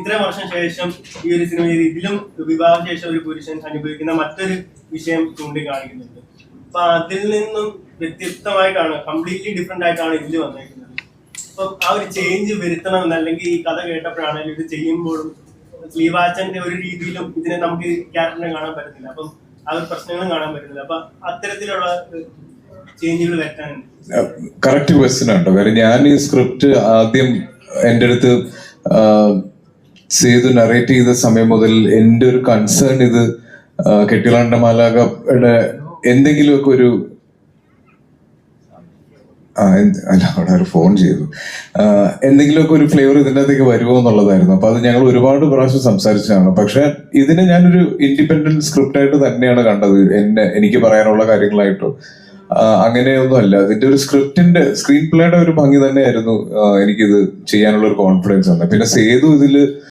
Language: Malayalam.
ഇത്രയും വർഷം ശേഷം ഈ ഒരു സിനിമയിൽ ഇതിലും വിവാഹശേഷം ഒരു പുരുഷൻ അനുഭവിക്കുന്ന മറ്റൊരു വിഷയം ചൂണ്ടിക്കാണിക്കുന്നുണ്ട്. അപ്പൊ അതിൽ നിന്നും വ്യത്യസ്തമായിട്ടാണ്, കംപ്ലീറ്റ്ലി ഡിഫറെന്റ് ആയിട്ടാണ് ഇതിൽ വന്നേക്കുന്നത്. അപ്പൊ ആ ഒരു ചേഞ്ച് വരുത്തണമെന്ന്, അല്ലെങ്കിൽ ഈ കഥ കേട്ടപ്പോഴാണെങ്കിലും ഇത് ചെയ്യുമ്പോഴും സ്ലീവാച്ചന്റെ ഒരു രീതിയിലും ഇതിനെ നമുക്ക് ക്യാരക്ടറിനെ കാണാൻ പറ്റത്തില്ല. അപ്പം ആ ഒരു പ്രശ്നങ്ങളും കാണാൻ പറ്റുന്നില്ല. അപ്പൊ അത്തരത്തിലുള്ള ചേഞ്ചുകൾ വരുത്താനുണ്ട്. കറക്റ്റ് ക്വസ്റ്റ്യൻ ആണ്. കാര്യം ഞാൻ ഈ സ്ക്രിപ്റ്റ് ആദ്യം എൻ്റെ അടുത്ത് ചെയ്ത് നറേറ്റ് ചെയ്ത സമയം മുതൽ എൻ്റെ ഒരു കൺസേൺ ഇത് കെട്ടിലാണ്ട മാലാഖയുടെ എന്തെങ്കിലുമൊക്കെ ഒരു അല്ല അവിടെ ഒരു ഫോൺ ചെയ്തു, എന്തെങ്കിലുമൊക്കെ ഒരു ഫ്ലേവർ ഇതിൻ്റെ അകത്തേക്ക് വരുമോ എന്നുള്ളതായിരുന്നു. അപ്പൊ അത് ഞങ്ങൾ ഒരുപാട് പ്രാവശ്യം സംസാരിച്ചതാണ്. പക്ഷെ ഇതിനെ ഞാനൊരു ഇൻഡിപെൻഡന്റ് സ്ക്രിപ്റ്റായിട്ട് തന്നെയാണ് കണ്ടത്. എനിക്ക് പറയാനുള്ള കാര്യങ്ങളായിട്ടോ അങ്ങനെയൊന്നും അല്ല. ഇതിന്റെ ഒരു സ്ക്രീൻ പ്ലേയുടെ ഒരു ഭംഗി തന്നെയായിരുന്നു എനിക്കിത് ചെയ്യാനുള്ള ഒരു കോൺഫിഡൻസ് തന്നെ. പിന്നെ സേതു ഇതില്